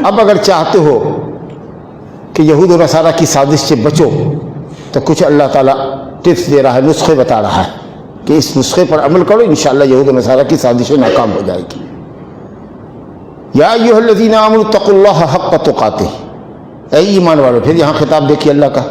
اب اگر چاہتے ہو کہ یہود و نصارہ کی سازش سے بچو تو کچھ اللہ تعالیٰ ٹپس دے رہا ہے، نسخے بتا رہا ہے کہ اس نسخے پر عمل کرو، انشاءاللہ یہود و نصارہ کی سازشیں ناکام ہو جائے گی۔ یا ایھا الذین آمنوا اتقوا اللہ حق تقاتہ، اے ایمان والو، پھر یہاں خطاب دیکھیے اللہ کا،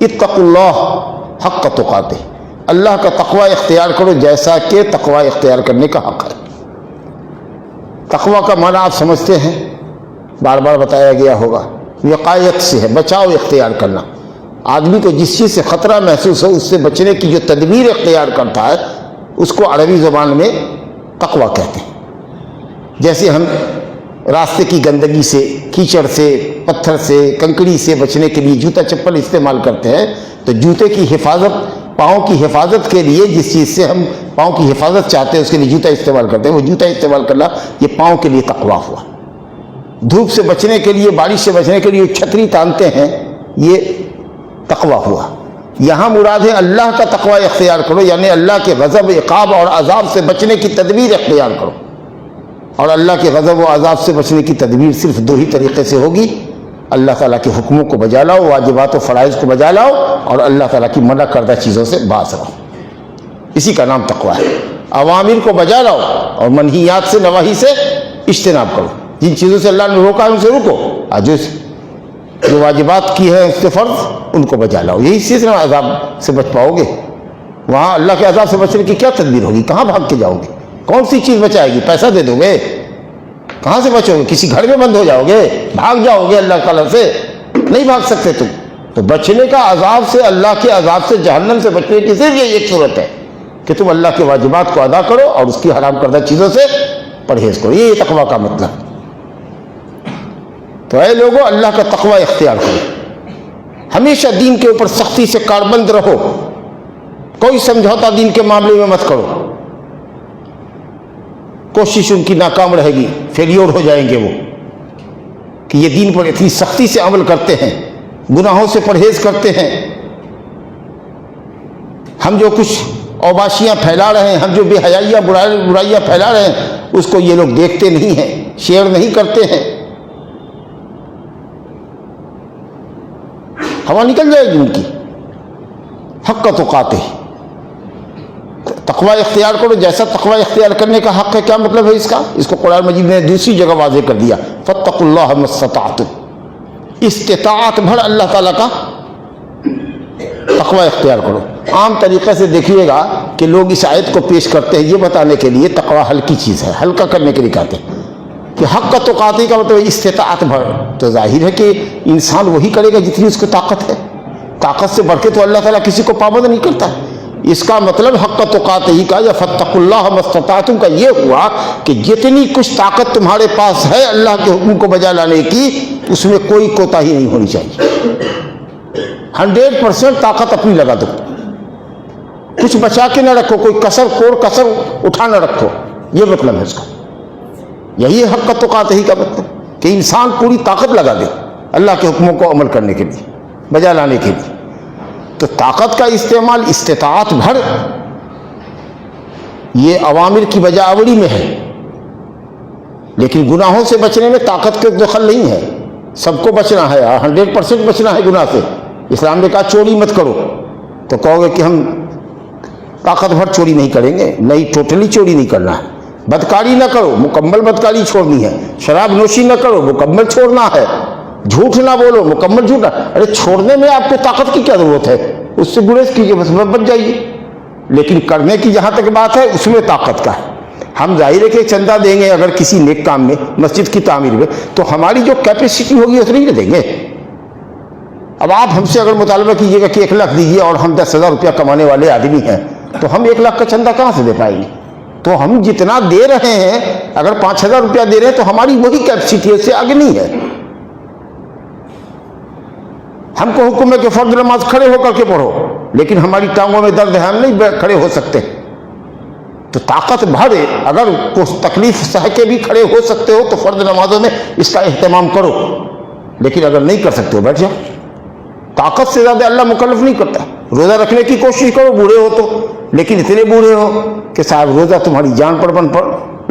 اتقوا اللہ حق تقاتہ، اللہ کا تقوی اختیار کرو جیسا کہ تقوی اختیار کرنے کا حق ہے۔ تقوی کا معنی آپ سمجھتے ہیں، بار بار بتایا گیا ہوگا، وقایت سے ہے، بچاؤ اختیار کرنا۔ آدمی کو جس چیز سے خطرہ محسوس ہو اس سے بچنے کی جو تدبیر اختیار کرتا ہے اس کو عربی زبان میں تقوی کہتے ہیں۔ جیسے ہم راستے کی گندگی سے، کیچڑ سے، پتھر سے، کنکڑی سے بچنے کے لیے جوتا چپل استعمال کرتے ہیں، تو جوتے کی حفاظت، پاؤں کی حفاظت کے لیے جس چیز سے ہم پاؤں کی حفاظت چاہتے ہیں اس کے لیے جوتا استعمال کرتے ہیں، وہ جوتا استعمال کرنا یہ پاؤں کے لیے تقوی ہوا۔ دھوپ سے بچنے کے لیے، بارش سے بچنے کے لیے چھتری تانتے ہیں، یہ تقوی ہوا۔ یہاں مراد ہے اللہ کا تقوی اختیار کرو، یعنی اللہ کے غضب، عقاب اور عذاب سے بچنے کی تدبیر اختیار کرو۔ اور اللہ کے غضب و عذاب سے بچنے کی تدبیر صرف دو ہی طریقے سے ہوگی، اللہ تعالیٰ کے حکموں کو بجا لاؤ، واجبات و فرائض کو بجا لاؤ، اور اللہ تعالیٰ کی منع کردہ چیزوں سے باز رہو، اسی کا نام تقوی ہے۔ اوامر کو بجا لاؤ اور منہیات سے، نواہی سے اجتناب کرو، جن چیزوں سے اللہ نے روکا ہے ان سے رکو، جو واجبات کی ہے اس سے فرض ان کو بجا لاؤ، یہی چیز نا عذاب سے بچ پاؤ گے۔ وہاں اللہ کے عذاب سے بچنے کی کیا تدبیر ہوگی؟ کہاں بھاگ کے جاؤ گے؟ کون سی چیز بچائے گی؟ پیسہ دے دو گے؟ کہاں سے بچو گے؟ کسی گھر میں بند ہو جاؤ گے؟ بھاگ جاؤ گے اللہ تعالیٰ سے؟ نہیں بھاگ سکتے تم۔ تو بچنے کا عذاب سے، اللہ کے عذاب سے، جہنم سے بچنے کی صرف یہ ایک صورت ہے کہ تم اللہ کے واجبات کو ادا کرو اور اس کی حرام کردہ چیزوں سے پرہیز کرو، یہ تقوی کا مطلب۔ تو اے لوگو، اللہ کا تقوی اختیار کرو، ہمیشہ دین کے اوپر سختی سے کاربند رہو، کوئی سمجھوتا دین کے معاملے میں مت کرو، کوشش ان کی ناکام رہے گی، فیلیور ہو جائیں گے وہ، کہ یہ دین پر اتنی سختی سے عمل کرتے ہیں، گناہوں سے پرہیز کرتے ہیں، ہم جو کچھ اوباشیاں پھیلا رہے ہیں، ہم جو بے حیائیاں برائیاں پھیلا رہے ہیں، اس کو یہ لوگ دیکھتے نہیں ہیں، شیئر نہیں کرتے ہیں، ہوا نکل جائے گی ان کی۔ حق تقاتہ، تقوی اختیار کرو جیسا تقوی اختیار کرنے کا حق ہے۔ کیا مطلب ہے اس کا؟ اس کو قرآن مجید نے دوسری جگہ واضح کر دیا، فاتقوا اللہ ما استطعتم، استطاعت بھر اللہ تعالیٰ کا تقوی اختیار کرو۔ عام طریقے سے دیکھیے گا کہ لوگ اس آیت کو پیش کرتے ہیں یہ بتانے کے لیے تقوی ہلکی چیز ہے، ہلکا کرنے کے لیے کہتے ہیں کہ حق کا تقاتہ کا مطلب استطاعت بھر، تو ظاہر ہے کہ انسان وہی کرے گا جتنی اس کو طاقت ہے، طاقت سے بڑھ کے تو اللہ تعالیٰ کسی کو پابند نہیں کرتا۔ اس کا مطلب حق تقاتہ کا یا فاتقوا اللہ ما استطعتم کا یہ ہوا کہ جتنی کچھ طاقت تمہارے پاس ہے اللہ کے حکم کو بجا لانے کی، اس میں کوئی کوتاہی نہیں ہونی چاہیے، 100% طاقت اپنی لگا دو، کچھ بچا کے نہ رکھو، کوئی کسر اٹھا نہ رکھو، یہ مطلب ہے اس کا۔ یہی ہے حق تقاتہ کا مطلب، کہ انسان پوری طاقت لگا دے اللہ کے حکموں کو عمل کرنے کے لیے، بجا لانے کے لیے۔ تو طاقت کا استعمال استطاعت بھر یہ اوامر کی بجاوری میں ہے، لیکن گناہوں سے بچنے میں طاقت کے دخل نہیں ہے، سب کو بچنا ہے، 100% بچنا ہے گناہ سے۔ اسلام نے کہا چوری مت کرو، تو کہو گے کہ ہم طاقت بھر چوری نہیں کریں گے، نہیں، ٹوٹلی چوری نہیں کرنا ہے۔ بدکاری نہ کرو، مکمل بدکاری چھوڑنی ہے۔ شراب نوشی نہ کرو، مکمل چھوڑنا ہے۔ جھوٹ نہ بولو، مکمل جھوٹ نہ۔ ارے چھوڑنے میں آپ کو طاقت کی کیا ضرورت ہے؟ اس سے گریز کیجیے، بس بچ جائیے۔ لیکن کرنے کی جہاں تک بات ہے اس میں طاقت کا ہے۔ ہم ظاہر ہے کہ چندہ دیں گے اگر کسی نیک کام میں، مسجد کی تعمیر میں، تو ہماری جو کیپیسٹی ہوگی اتنی نہ دیں گے۔ اب آپ ہم سے اگر مطالبہ کیجیے گا کہ 1 لاکھ دیجیے اور ہم 10,000 روپیہ کمانے والے آدمی ہیں، تو ہم 1 لاکھ کا چندہ کہاں سے دے پائیں گے؟ تو ہم جتنا دے رہے ہیں، اگر 5,000 روپیہ دے رہے ہیں تو ہماری وہی کیپیسٹی ہے، اس سے آگے نہیں ہے۔ ہم کو حکم ہے کہ فرض نماز کھڑے ہو کر کے پڑھو، لیکن ہماری ٹانگوں میں درد ہے، ہم نہیں کھڑے ہو سکتے۔ تو طاقت بھر، اگر کچھ تکلیف سہ کے بھی کھڑے ہو سکتے ہو تو فرض نمازوں میں اس کا اہتمام کرو، لیکن اگر نہیں کر سکتے ہو بیٹھ جاؤ۔ طاقت سے زیادہ اللہ مکلف نہیں کرتا۔ روزہ رکھنے کی کوشش کرو، بوڑھے ہو تو، لیکن اتنے بوڑھے ہو کہ صاحب روزہ تمہاری جان پر بن پڑ،